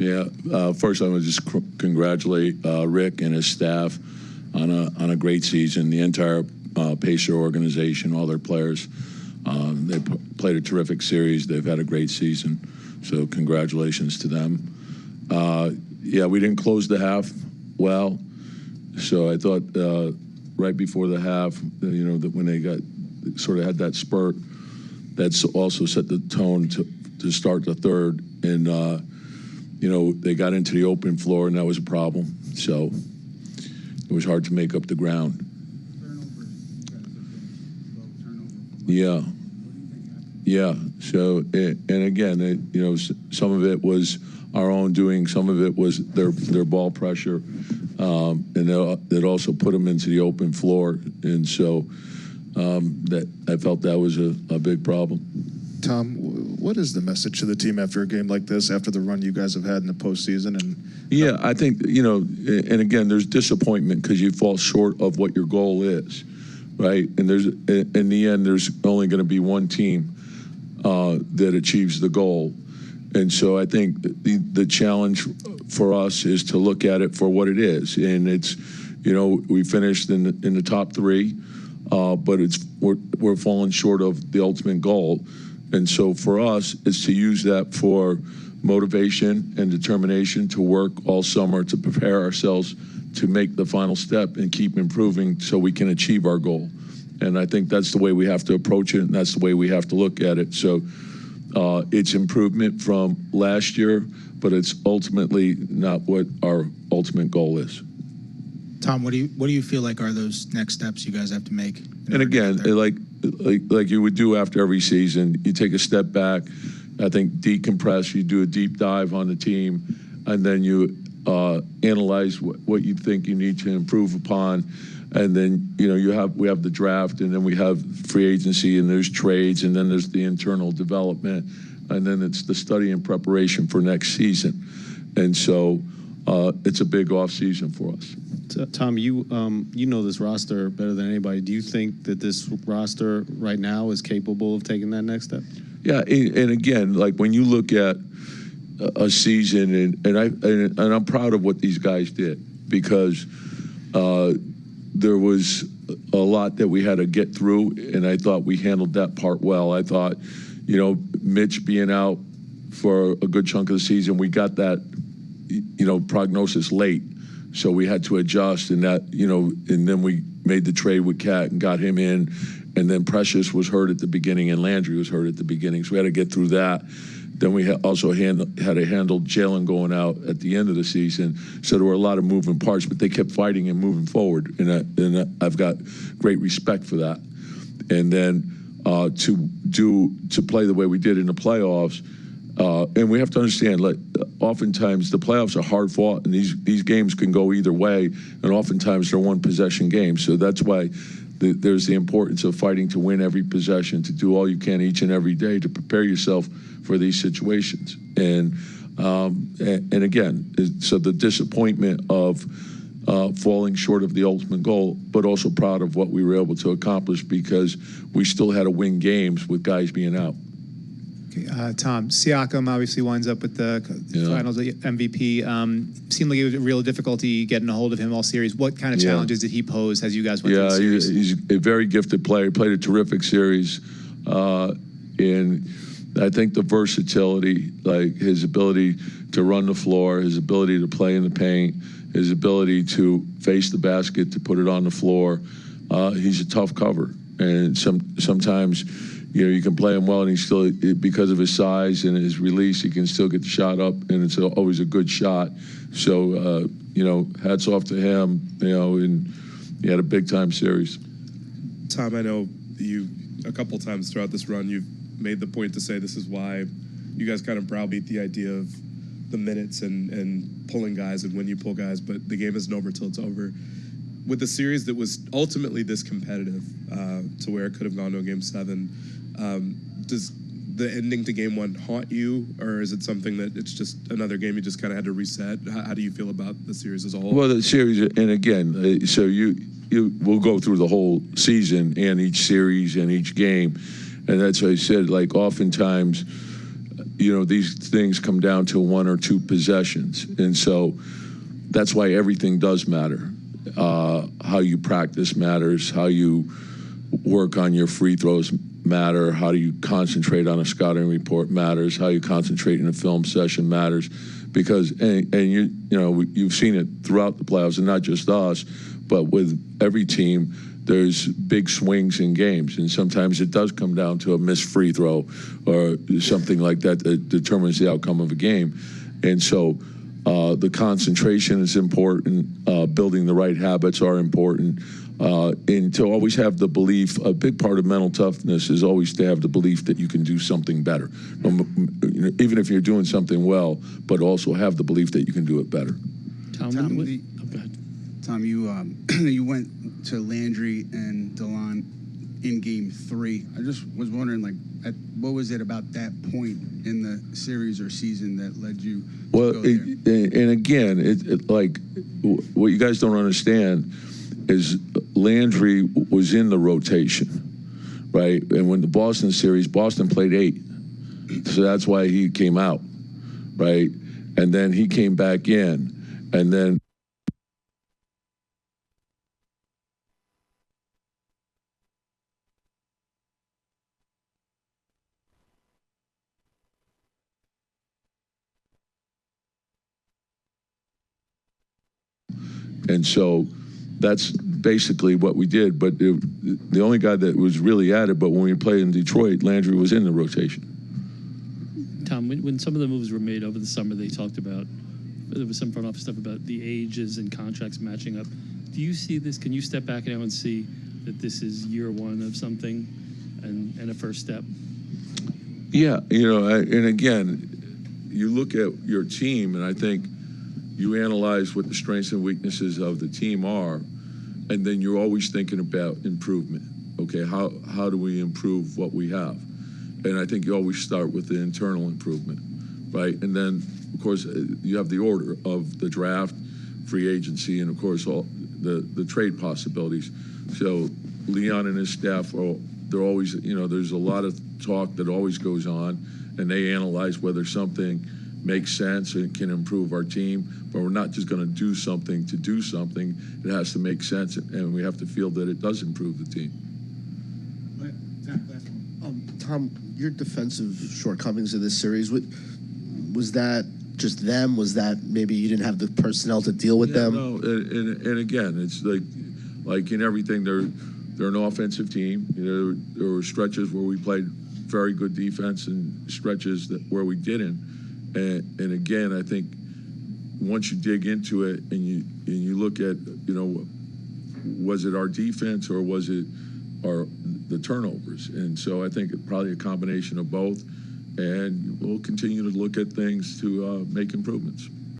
Yeah, first I want to just congratulate Rick and his staff on a great season. The entire Pacer organization, all their players, they played a terrific series. They've had a great season, so congratulations to them. Yeah, we didn't close the half well, so I thought right before the half, that when they sort of had that spurt, that's also set the tone to start the third, and they got into the open floor, and that was a problem. So it was hard to make up the ground. Yeah. So, and again, some of it was our own doing. Some of it was their ball pressure, and that also put them into the open floor. And so that I felt that was a big problem. Tom, what is the message to the team after a game like this, after the run you guys have had in the postseason? Yeah, I think, and again, there's disappointment because you fall short of what your goal is, right? And in the end, there's only going to be one team that achieves the goal. And so I think the challenge for us is to look at it for what it is. And it's, we finished in the top three, but we're falling short of the ultimate goal. And so for us, it's to use that for motivation and determination to work all summer to prepare ourselves to make the final step and keep improving so we can achieve our goal. And I think that's the way we have to approach it, and that's the way we have to look at it. So it's improvement from last year, but it's ultimately not what our ultimate goal is. Tom, what do you feel like are those next steps you guys have to make? And again, like you would do after every season, you take a step back, I think decompress, you do a deep dive on the team, and then you analyze what you think you need to improve upon. And then, we have the draft, and then we have free agency, and there's trades, and then there's the internal development, and then it's the study and preparation for next season. And so it's a big off season for us. Tom, you know this roster better than anybody. Do you think that this roster right now is capable of taking that next step? Yeah, and again, like when you look at a season, and I'm proud of what these guys did, because there was a lot that we had to get through, and I thought we handled that part well. I thought, Mitch being out for a good chunk of the season, we got that, prognosis late. So we had to adjust, and and then we made the trade with Cat and got him in, and then Precious was hurt at the beginning and Landry was hurt at the beginning, so we had to get through that. Then we also had to handle Jalen going out at the end of the season, so there were a lot of moving parts, but they kept fighting and moving forward, and I've got great respect for that. And then to play the way we did in the playoffs. And we have to understand, oftentimes the playoffs are hard fought, and these games can go either way, and oftentimes they're one possession games. So that's why there's the importance of fighting to win every possession, to do all you can each and every day to prepare yourself for these situations. And again, so the disappointment of falling short of the ultimate goal, but also proud of what we were able to accomplish because we still had to win games with guys being out. Okay, Tom, Siakam obviously winds up with the finals MVP. Seemed like it was a real difficulty getting a hold of him all series. What kind of challenges did he pose as you guys went through the series? He's a very gifted player. He played a terrific series. And I think the versatility, like his ability to run the floor, his ability to play in the paint, his ability to face the basket, to put it on the floor, he's a tough cover. And sometimes, you can play him well, and he's still, because of his size and his release, he can still get the shot up, and it's always a good shot. So, hats off to him, and he had a big-time series. Tom, I know you, a couple times throughout this run, you've made the point to say this is why you guys kind of browbeat the idea of the minutes and pulling guys and when you pull guys, but the game isn't over till it's over. With a series that was ultimately this competitive to where it could have gone to a Game 7, does the ending to Game 1 haunt you, or is it something that it's just another game you just kind of had to reset? How do you feel about the series as a whole? Well, the series, and again, so you will go through the whole season and each series and each game, and that's what I said. Like oftentimes, these things come down to 1 or 2 possessions. And so that's why everything does matter. How you practice matters, how you work on your free throws matter, how do you concentrate on a scouting report matters, how you concentrate in a film session matters, because you've seen it throughout the playoffs, and not just us, but with every team. There's big swings in games, and sometimes it does come down to a missed free throw or something like that that determines the outcome of a game. And so the concentration is important. Building the right habits are important. And to always have the belief, a big part of mental toughness is always to have the belief that you can do something better. Even if you're doing something well, but also have the belief that you can do it better. Tom, go ahead. Tom, you went to Landry and DeLon in Game 3. I just was wondering, what was it about that point in the series or season that led you to go there? And again, what you guys don't understand is Landry was in the rotation, right? And when the Boston series, Boston played 8. So that's why he came out, right? And then he came back in, and then and so that's basically what we did. But the only guy that was really at it, but when we played in Detroit, Landry was in the rotation. Tom, when some of the moves were made over the summer, they talked about, there was some front office stuff about the ages and contracts matching up. Do you see this? Can you step back now and see that this is year 1 of something and a first step? Yeah, and again, you look at your team, and I think you analyze what the strengths and weaknesses of the team are, and then you're always thinking about improvement. Okay, how do we improve what we have? And I think you always start with the internal improvement, right? And then, of course, you have the order of the draft, free agency, and of course, all the trade possibilities. So Leon and his staff, they're always, there's a lot of talk that always goes on, and they analyze whether something makes sense and can improve our team, but we're not just going to do something to do something. It has to make sense, and we have to feel that it does improve the team. Tom, your defensive shortcomings in this series, was that just them? Was that maybe you didn't have the personnel to deal with them? No, and again, it's like in everything, they're an offensive team. There were stretches where we played very good defense and stretches where we didn't. And again, I think once you dig into it and you look at, was it our defense or was it the turnovers? And so I think probably a combination of both. And we'll continue to look at things to make improvements.